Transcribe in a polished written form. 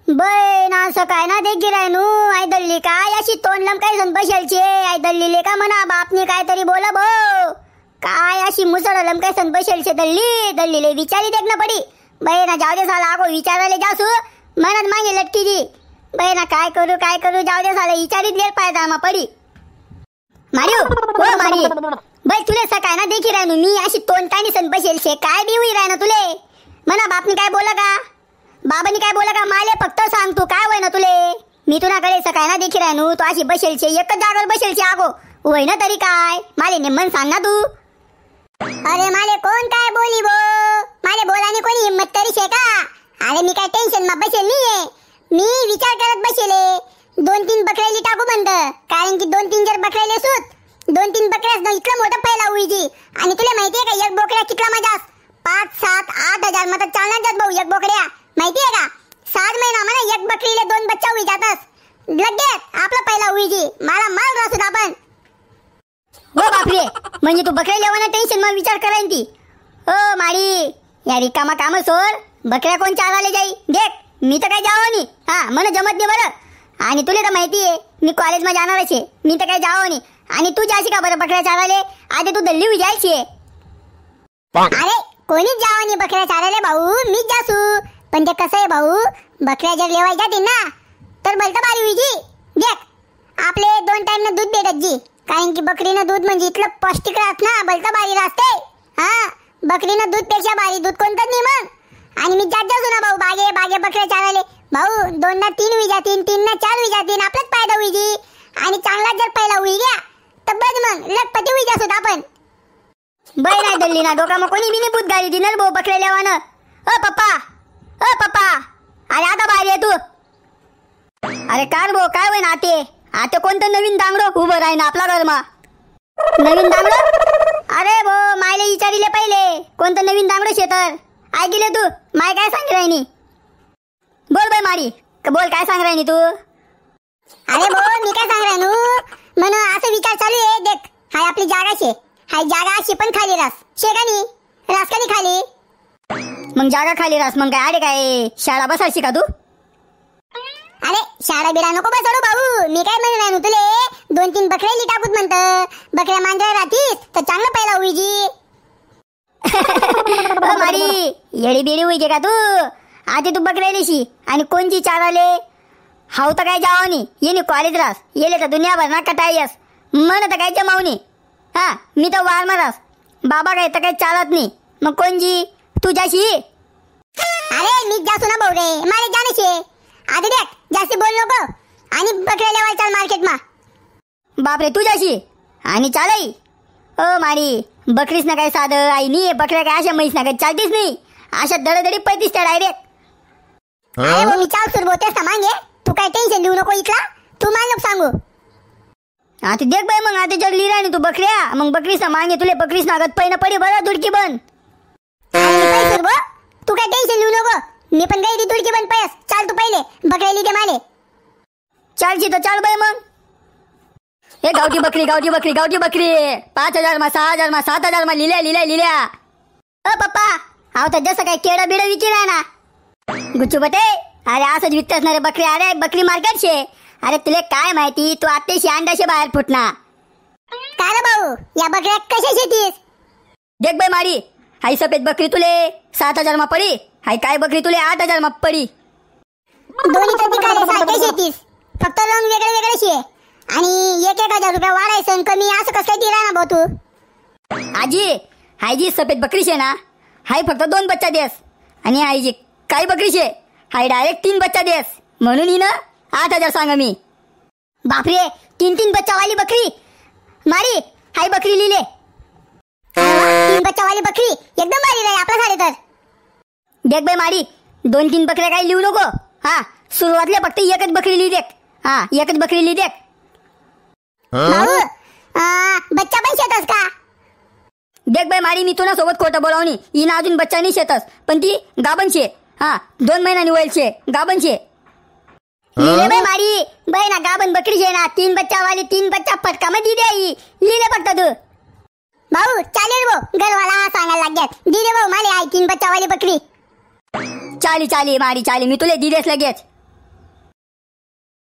ban असं काय ना देखी रायनू आई दल्ली काय अशी तोंड लमकाय सन बसेलचे आई दल्लीले का म्हणा बापने काहीतरी बोला भो काय अशी मुसळ लमकाय सन बसेलचे दल्लीले विचारी देख ना पडी बैना जाऊ दे साला आगो विचारायला जासू म्हणत मागे लटकी दी बैना काय करू जाऊ दे साला विचारीत गेल पाहिजे आम्हा पडी मारियो हो मारी बै तुले सकाय ना देखी रायनू मी अशी तोंड तानी सन बसेलचे काय बी होई रायना तुले म्हणा बापने काय बोला का बाबांनी काय बोला का माले फक्त सांग तू काय होय ना तुले मी तुझ्याकडे सकाय ना देखी राहनू तू अशी बसेलचे एकच जागेवर बसेलचे आगो होय ना तरी काय माले निम्मन सांग ना तू अरे माले कोण काय बोली बो माले बोलाने कोणी हिम्मत तरी शे का अरे मी काय टेन्शन मा बसेल नाहीये मी विचार करत बसेले 2-3 बकऱ्याली टाकू बंद कारण की 2-3 जर बकऱ्याले सूत 2-3 बकऱ्यास ना इतका मोठा पहिला उईजी आणि तुला माहितीये का एक बोकड्या कितला मजा 5-7-8 हजार मत चालणार जात भाऊ एक बोकड्या माहितीये का 7 महिना म्हणा एक बकरीले 2 बच्चा होई जातात लगेच आपला पहिला होईजी मला माल रासूत आपण हो बापरे म्हणजे तू बकऱ्या लेवाना टेन्शन मा विचार करायन ती ओ माडी या रिकामा काम सोड बकऱ्या कोण चाराले जाई देख मी तर काय जावो नी हा मला जमत नाही बरं आणि तुला तर माहितीये मी कॉलेज मा जाणारच आहे मी तर काय जावो नी आणि तू जाशी का बरं बकऱ्या चाराले आधी तू दिल्ली होई जायची अरे कोणीच जावो नी बकऱ्या चाराले भाऊ मीच जासू पण ते कसं आहे भाऊ बकऱ्या जर लेवाय जातील ना तर भलतं बारी होई जी देख आपले 2 टाइम न दूध भेटत जी कारण की बकरीनं दूध म्हणजे इतलं पौष्टिक राहत ना भलतं बारी राहते हा बकरीनं दूध पेक्षा बारी दूध कोणतंच नाही मग आणि मी जात जाऊ ना भाऊ बागे बकऱ्या चाराले भाऊ 2 ना 3 होई जातील 3 ना 4 होई जातील आपलाच फायदा होई जी आणि चांगला जर पहिला होई गया तर बस मग लखपती होई जासोत आपण बै नाही दल्ली ना डोका मग कोणी बी नाही भूत गाडी दिनर भाऊ बकऱ्या लेवानं ओ पप्पा अरे आता बाहेर ये तू अरे कार भाऊ काय होय ना आते कोणतं नवीन दांगडो उभं राही ना आपला घरमा नवीन दांगडो अरे भाऊ मायले विचारिले पहिले कोणतं नवीन दांगडो शेतर ऐकले तू माय काय सांग राहिनी बोल बाय माडी बोल काय सांग राहिनी तू अरे भाऊ मी काय सांग राहिनू म्हणून असं विचार चालू आहे देख हाय आपली जागा शे हाय जागा अशी पण खाली रास शेकानी रास का नाही खाली मग जागा खाली रास मग काय अरे काय शाळा बसायची का तू अरे शाळा बिडा नको बसडू भाऊ मी काय म्हणून राहिनू तुले 2-3 बकऱ्याली टाकूत म्हणत बकऱ्या मांजरा राहतीस तर चांगलं पहिला होईजी ओ मारी येडी बिडी होईजे का तू आधी तू बकऱ्यालीशी आणि कोणची चाराले हाव तर काय जावं नी येणे कॉलेज रास येले तर दुनियाभर ना कटायस मन तर काय जमावणी हा मी तर वार मारास बाबा काय तर काही चालत नाही मग कोणजी तू जाशी अरे मी जासू ना भाऊ रे मारे जाणशे आधी देख जास्ती बोल नको आणि बकऱ्या लेवाय चाल मार्केट मा बापरे तू जाशी आणि चालई ओ मारी बकरीस ना काय साधं आई नी बकऱ्या काय अशा म्हैस ना काय चालतीस नाही अशा दडदडी पैतीस त्या डायरेक्ट अरे मी चाल सुर बोलतेस ना मागे तू काय टेन्शन घेऊ नको इथला तू मला नको सांगू आता देख बाई मग आता जर लिहिला तू बकऱ्या मग बकरीस ना मागे तुले बकरीस नागत पैना पडी बरं दुडकी बन तू काय टेन्शन घेऊ नको मी पण गई तुडकी बन पैस चाल तू पहिले बकऱ्या लिहिते माले चालची तर चाल बाई मग हे गावठी बकरी 5,000 मा 6,000 मा 7,000 मा लिहिल्या ओ पप्पा हाव तर जसं काय केळं बिडं विकिराय ना गुच्चू बटे अरे असंच विकतेस ना रे बकरी अरे बकरी मार्केट शे अरे तुले काय माहिती तू आत्तेशी अंडाशे बाहेर फुटना काय रे भाऊ या बकऱ्या कशा शेतीस देख बाई मारी हाय सफेद बकरी तुले 7,000 मा पडी हाय काय बकरी तुले 8,000 मा पडी दोन्ही तर तिकडे सारखे शेतीस फक्त रंग वेगळे शे आणि 1,000 रुपये वाढायचं कमी असं कसं काय दिला ना भाऊ तू आजी हाय जी सफेद बकरी शे ना हाय फक्त 2 बच्चा देस आणि हाय जी काय बकरी शे हाय डायरेक्ट 3 बच्चा देस म्हणून ही ना 8,000 सांगा मी बापरे 3 बच्चा वाली बकरी मारी हाय बकरी लिहिले 3 बच्चा वाली बकरी एकदम भारी राही आपल्या साडे तर देख बाई मारी 2-3 बकऱ्या काही लिहू नको हा सुरुवातले फक्त एकच बकरी लिही देख हा एकच बकरी लिही देख भाऊ बच्चा पण शेतस का देख बाई मारी मी तुला सोबत खोटं बोलावणी हिना अजून बच्चा नाही शेतस पण ती गाबन शे हा 2 महिन्यांनी होईल शे गाबन शे लिहिले बाई मारी बाई ना गाबन बकरी शे ना 3 बच्चा वाली 3 बच्चा फटका मध्ये दे आई लिहिले फक्त तू भाऊ चालेल भाऊ घरवाला सांगायला लागत दिले भाऊ माले आई 3 बच्चा वाली बकरी चाली मारी चाली मी तुले दिदेस लगेच